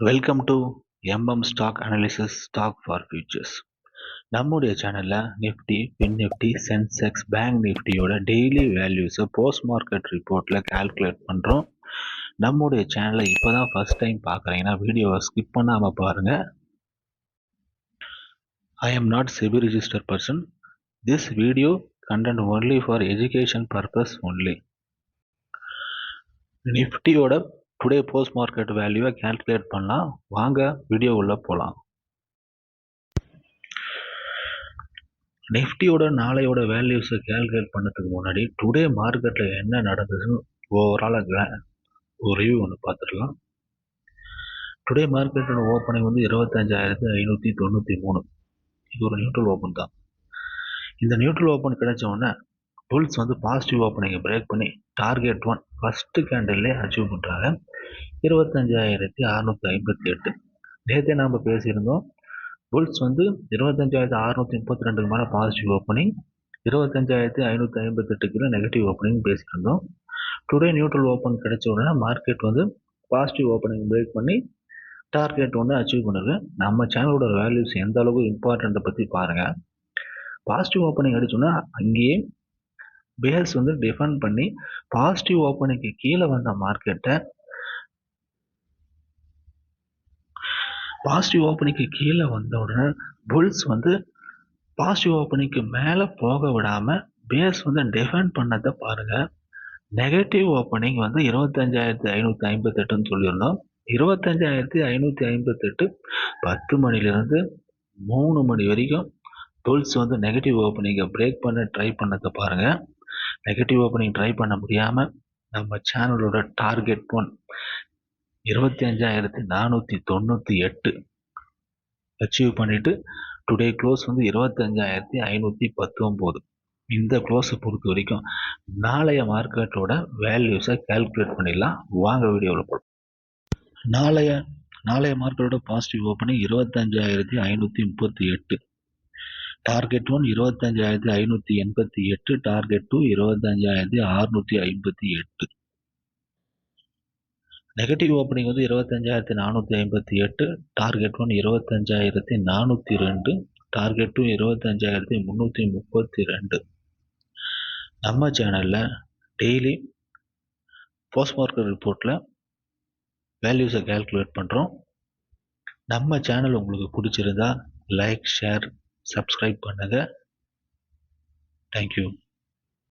Welcome to stock analysis stock for futures. நம்முடைய சேனலில் Nifty, fin Nifty, Sensex, bank நிஃப்டியோட டெய்லி வேல்யூஸை போஸ்ட் மார்க்கெட் ரிப்போர்ட்டில் கால்குலேட் பண்ணுறோம். நம்முடைய சேனலை இப்போ தான் ஃபர்ஸ்ட் டைம் பார்க்குறீங்கன்னா வீடியோவை ஸ்கிப் பண்ணாமல் பாருங்கள். I am not SEBI registered person. This video content only for education purpose only. நிஃப்டியோட டுடே போஸ்ட் மார்க்கெட் வேல்யூவை கால்குலேட் பண்ணலாம். வாங்க வீடியோ உள்ள போகலாம். நிஃப்டியோட நாளையோட வேல்யூஸை கால்குலேட் பண்ணதுக்கு முன்னாடி டுடே மார்க்கெட்டில் என்ன நடந்ததுன்னு ஓவராலாக ஒரு ரிவ்யூ ஒன்று பார்த்துடலாம். டுடே மார்க்கெட்டோட ஓப்பனிங் வந்து 25,593. இது ஒரு நியூட்ரல் ஓப்பன் தான். இந்த நியூட்ரல் ஓப்பன் கிடைச்ச உடனே புல்ஸ் வந்து பாசிட்டிவ் ஓப்பனிங்கை பிரேக் பண்ணி டார்கெட் 1 ஃபஸ்ட்டு கேண்டில்லே அச்சீவ் பண்ணுறாங்க. 25,658. நேற்றே நாம் பேசியிருந்தோம், புல்ஸ் வந்து 25,632 மேலே பாசிட்டிவ் ஓப்பனிங், 25,558 நெகட்டிவ் ஓப்பனிங் பேசியிருந்தோம். டுடே நியூட்ரல் ஓப்பன் கிடைச்ச உடனே மார்க்கெட் வந்து பாசிட்டிவ் ஓப்பனிங் பிரேக் பண்ணி டார்கெட் ஒன்று அச்சீவ் பண்ணுது. நம்ம சேனலோட வேல்யூஸ் எந்த அளவுக்கு இம்பார்ட்டண்ட்டை பற்றி பாருங்கள். பாசிட்டிவ் ஓப்பனிங் அடிச்சோன்னா அங்கேயே பேர்ஸ் வந்து டிஃபெண்ட் பண்ணி பாசிட்டிவ் ஓப்பனிங்க்கு கீழே வந்த மார்க்கெட்டை பாசிட்டிவ் ஓப்பனிங்க்கு கீழே வந்த உடனே புல்ஸ் வந்து பாசிட்டிவ் ஓப்பனிங்க்கு மேலே போக விடாமல் பேர்ஸ் வந்து டிஃபெண்ட் பண்ணதை பாருங்கள். நெகட்டிவ் ஓப்பனிங் வந்து 25,558 சொல்லியிருந்தோம். 25,558 10 மணிலேருந்து 3 மணி வரைக்கும் புல்ஸ் வந்து நெகட்டிவ் ஓப்பனிங்கை பிரேக் பண்ண ட்ரை பண்ணதை பாருங்கள். நெகட்டிவ் ஓப்பனிங் ட்ரை பண்ண முடியாமல் நம்ம சேனலோட டார்கெட் 1 25,498 அச்சீவ் பண்ணிவிட்டு டுடே க்ளோஸ் வந்து 25,519. இந்த க்ளோஸை பொறுத்த வரைக்கும் நாளைய மார்க்கெட்டோட வேல்யூஸை கால்குலேட் பண்ணிடலாம். வாங்க வீடியோவில் போகலாம். நாளைய மார்க்கெட்டோட positive opening 25,538. Target 1 25,588, target 2 25,658. Negative opening வந்து 25,458, டார்கெட் 1 25,402, டார்கெட் 2 25,332. நம்ம சேனலில் டெய்லி போஸ்ட் மார்க்கெட் ரிப்போர்ட்டில் வேல்யூஸை கால்குலேட் பண்ணுறோம். நம்ம சேனல் உங்களுக்கு பிடிச்சிருந்தா லைக், ஷேர், சப்ஸ்கிரைப் பண்ணுங்கள். தேங்க்யூ.